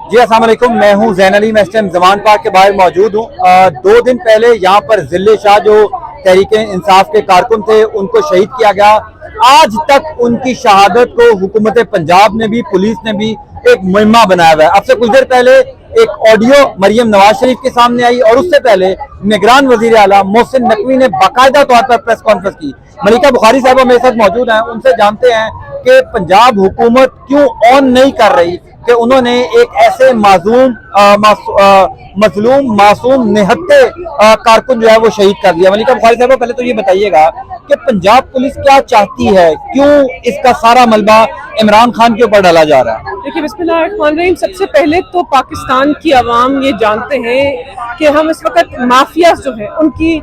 जी अस्सलाम वालेकुम, मैं हूं ज़ैन अली। मैं इस टाइम जमान पार्क के बाहर मौजूद हूं। 2 दिन पहले यहाँ पर जिले शाह जो तहरीक इंसाफ के कारकुन थे उनको शहीद किया गया। आज तक उनकी शहादत को हुकूमत पंजाब ने भी, पुलिस ने भी एक मुहिम्मा बनाया हुआ है। अब से कुछ देर पहले एक ऑडियो मरियम नवाज शरीफ के सामने आई और उससे पहले निगरान वजीर आला मोहसिन नकवी ने बाकायदा तौर पर प्रेस कॉन्फ्रेंस की। मलिका बुखारी साहबा मेरे साथ मौजूद हैं, उनसे जानते हैं कि पंजाब हुकूमत क्यों ऑन नहीं कर रही कि उन्होंने एक ऐसे मजलूम मासूम निहत्ते कारकुन जो है वो शहीद कर दिया। मलिका बुखारी साहब पहले तो ये बताइएगा कि पंजाब पुलिस क्या चाहती है, क्यों इसका सारा मलबा इमरान खान के ऊपर डाला जा रहा है? देखिए, बिस्मिल्लाहिर्रहमानिर्रहीम, सबसे पहले तो पाकिस्तान की आवाम ये जानते हैं कि हम इस वक्त माफिया जो है उनकी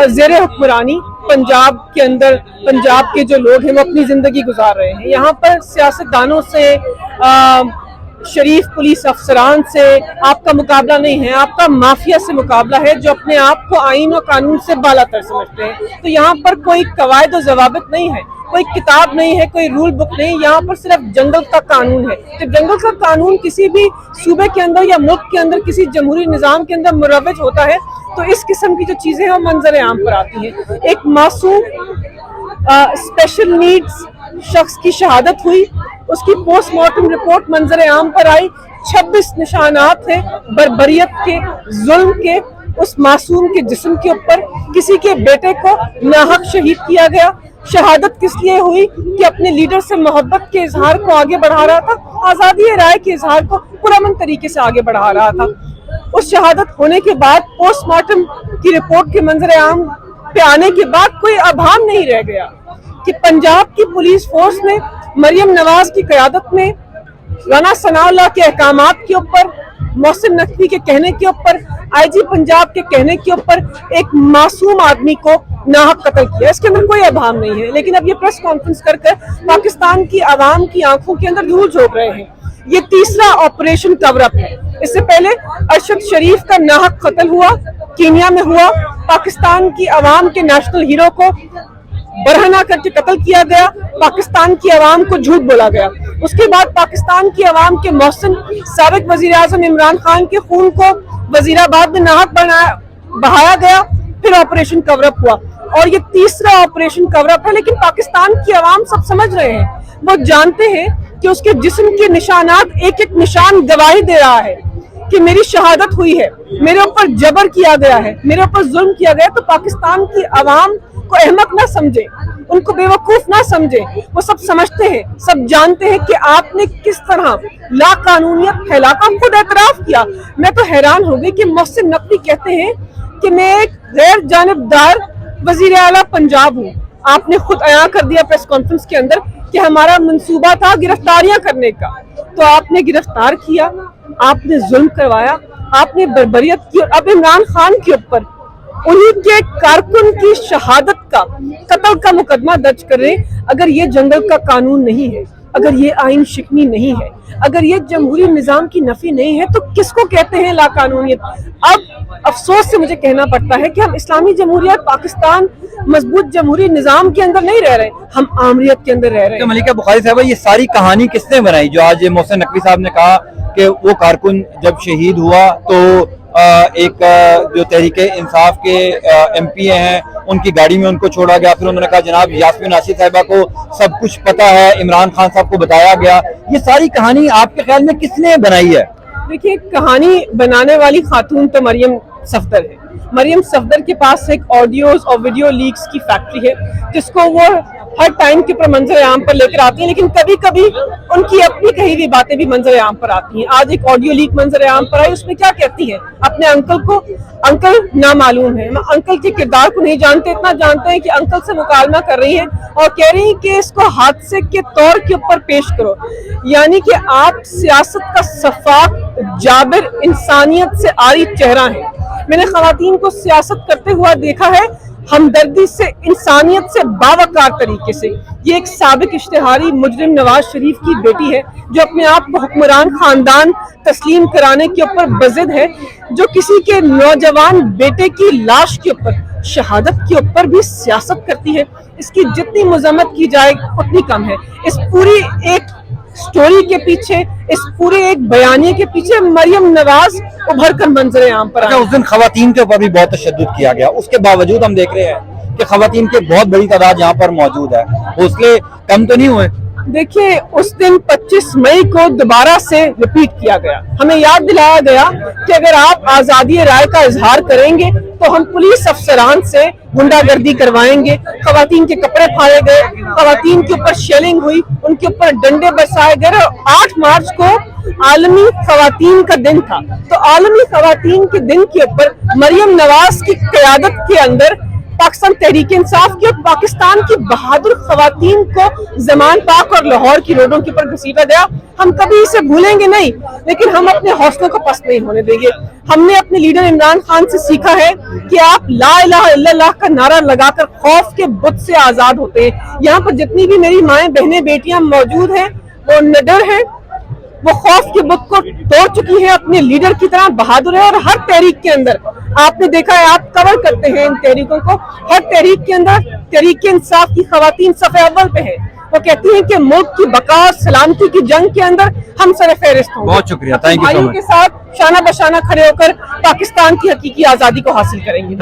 ज़ेरे हुक्मरानी पंजाब के अंदर, पंजाब के जो लोग हैं वो अपनी जिंदगी गुजार रहे हैं। यहाँ पर सियासतदानों से, शरीफ पुलिस अफसरान से आपका मुकाबला नहीं है, आपका माफिया से मुकाबला है जो अपने आप को आईन और कानून से बालातर समझते हैं। तो यहाँ पर कोई कवायद और ज़वाबित नहीं है, कोई किताब नहीं है, कोई रूल बुक नहीं, यहाँ पर सिर्फ जंगल का कानून है। जब जंगल का कानून किसी भी सूबे के अंदर या मुल्क के अंदर किसी जमहूरी निज़ाम के अंदर मुरव्वज होता है तो इस किस्म की जो चीज़ें हैं वो मंजर आम पर आती हैं। एक मासूम स्पेशल नीड्स शख्स की शहादत हुई, उसकी पोस्टमार्टम रिपोर्ट मंजर आम पर आई। 26 निशानात हैं बर्बरियत के, जुल्म के, उस मासूम के जिस्म के ऊपर। किसी के बेटे को नाहक शहीद किया गया। शहादत किस लिए हुई कि अपने लीडर से मोहब्बत के इजहार को आगे बढ़ा रहा था, आज़ादी राय के इजहार को पुरअमन तरीके से आगे बढ़ा रहा था। उस शहादत होने के बाद पोस्टमार्टम की रिपोर्ट के मंजर आम पे आने के बाद कोई अभाम नहीं रह गया कि पंजाब की पुलिस फोर्स ने मरियम नवाज की क़यादत में राना सनाउल्लाह के अहकामात के ऊपर, मोहसिन नकवी के कहने के ऊपर, आईजी पंजाब के कहने के ऊपर एक मासूम आदमी को नाहक कत्ल किया। इसके अंदर कोई अभाम नहीं है। लेकिन अब ये प्रेस कॉन्फ्रेंस कर पाकिस्तान की आवाम की आंखों के अंदर धूल झोंक रहे हैं। ये तीसरा ऑपरेशन कवरअप है। इससे पहले अरशद शरीफ का नाहक कत्ल हुआ, कीनिया में हुआ। पाकिस्तान की आवाम के नेशनल हीरो को बरहना करके कत्ल किया गया, पाकिस्तान की आवाम को झूठ बोला गया। उसके बाद पाकिस्तान की आवाम के मोहसिन साबिक वजीर आज़म इमरान खान के खून को वजीराबाद में नाहक बहाया गया। फिर ऑपरेशन कवरअप हुआ और ये तीसरा ऑपरेशन कवरअप है। लेकिन पाकिस्तान की आवाम सब समझ रहे हैं, वो जानते हैं कि उसके जिस्म के निशानात, एक एक निशान गवाही दे रहा है कि मेरी शहादत हुई है, मेरे ऊपर जबर किया गया है, मेरे ऊपर जुल्म किया गया। तो पाकिस्तान की आवाम को अहमक ना समझे, उनको बेवकूफ ना समझे। वो सब समझते हैं, सब जानते हैं कि आपने किस तरह लाकानूनियत फैलाकर खुद एतराफ किया। मैं तो हैरान हो गई कि मोहसिन नकवी कहते हैं कि मैं एक गैर जानिबदार वजीर आला पंजाब हूँ। आपने खुद अया कर दिया प्रेस कॉन्फ्रेंस के अंदर कि हमारा मंसूबा था गिरफ्तारियां करने का। तो आपने गिरफ्तार किया, आपने जुल्म करवाया, आपने बर्बरियत की और अब इमरान खान के ऊपर उन्हीं के कारकुन की शहादत का, कत्ल का मुकदमा दर्ज कर रहे। अगर ये जंगल का कानून नहीं है, अगर ये आइन शिकनी नहीं है, अगर ये जमहूरी निज़ाम की नफी नहीं है तो किसको कहते हैं लाकानूनियत? अब अफसोस से मुझे कहना पड़ता है कि हम इस्लामी जमहूरियत पाकिस्तान मजबूत जमहूरी निज़ाम के अंदर नहीं रह रहे, हम आमरीत के अंदर रह रहे हैं। तो मलिका बुखारी साहब, ये सारी कहानी किसने बनाई जो आज मोहसिन नकवी साहब ने कहा कि वो कारकुन जब शहीद हुआ तो एक जो तहरीक इंसाफ के MP हैं उनकी गाड़ी में उनको छोड़ा गया, फिर उन्होंने कहा जनाब यास्मीन आसिफ साहिबा को सब कुछ पता है, इमरान खान साहब को बताया गया। ये सारी कहानी आपके ख्याल में किसने बनाई है? देखिए, कहानी बनाने वाली खातून तो मरियम सफदर है। मरियम सफदर के पास एक ऑडियोज और वीडियो लीक्स की फैक्ट्री है जिसको वो हर टाइम के ऊपर मंजर आम पर लेकर आती हैं। लेकिन कभी कभी उनकी अपनी कही हुई बातें भी मंजर आम पर आती हैं। आज एक ऑडियो लीक मंजर आम पर आई, उसमें क्या कहती है? अपने अंकल को अंकल ना मालूम है, अंकल के किरदार को नहीं जानते, इतना जानते हैं कि अंकल से मुकालमा कर रही है और कह रही है कि इसको हादसे के तौर के ऊपर पेश करो। यानी कि आप सियासत का सफाक जाबिर इंसानियत से आरी चेहरा है। मैंने खवातीन को सियासत करते हुआ देखा है, हमदर्दी से, इंसानियत से, बावकार तरीके से। ये एक साबिक इश्तिहारी मुजरिम नवाज शरीफ की बेटी है जो अपने आप को हुक्मरान खानदान तस्लीम कराने के ऊपर बज़िद है, जो किसी के नौजवान बेटे की लाश के ऊपर, शहादत के ऊपर भी सियासत करती है। इसकी जितनी मजम्मत की जाए उतनी कम है। इस पूरी एक स्टोरी के पीछे, इस पूरे एक बयानी के पीछे मरियम नवाज उभर कर मंजर आम पर अच्छा, उस दिन खवातीन के ऊपर भी बहुत तशद्दुद किया गया, उसके बावजूद हम देख रहे हैं कि खवातीन की बहुत बड़ी तादाद यहाँ पर मौजूद है, हौसले कम तो नहीं हुए? देखिए, उस दिन 25 मई को दोबारा से रिपीट किया गया, हमें याद दिलाया गया कि अगर आप आजादी राय का इजहार करेंगे तो हम पुलिस अफसरान से गुंडागर्दी करवाएंगे। खवातीन के कपड़े फाड़े गए, खवातीन के ऊपर शेलिंग हुई, उनके ऊपर डंडे बरसाए गए। और 8 मार्च को आलमी खवातीन का दिन था, तो आलमी खवातीन के दिन के ऊपर मरियम नवाज की क़यादत के अंदर पाकिस्तान तहरीक इंसाफ की और पाकिस्तान की बहादुर खवातीन को ज़मान पाक और लाहौर की रोडों के ऊपर घसीटा गया। हम कभी इसे भूलेंगे नहीं, लेकिन हम अपने हौसलों को पस्त नहीं होने देंगे। हमने अपने लीडर इमरान खान से सीखा है कि आप ला इलाहा इल्लल्लाह का नारा लगाकर खौफ के बुत से आजाद होते हैं। यहाँ पर जितनी भी मेरी माएं, बहनें, बेटियां मौजूद हैं, वो निडर हैं, वो खौफ के बुत को तोड़ चुकी है, अपने लीडर की तरह बहादुर है। और हर तहरीक के अंदर आपने देखा है, आप कवर करते हैं इन तहरीकों को, हर तहरीक के अंदर तहरीक इंसाफ की खवातीन सफ़े अव्वल पे है। वो कहती हैं कि मुल्क की बका और सलामती की जंग के अंदर हम सर फहरिस्त होंगे। बहुत शुक्रिया, थैंक यू सो भाइयों मच। के साथ शाना बशाना खड़े होकर पाकिस्तान की हकीकी आज़ादी को हासिल करेंगे।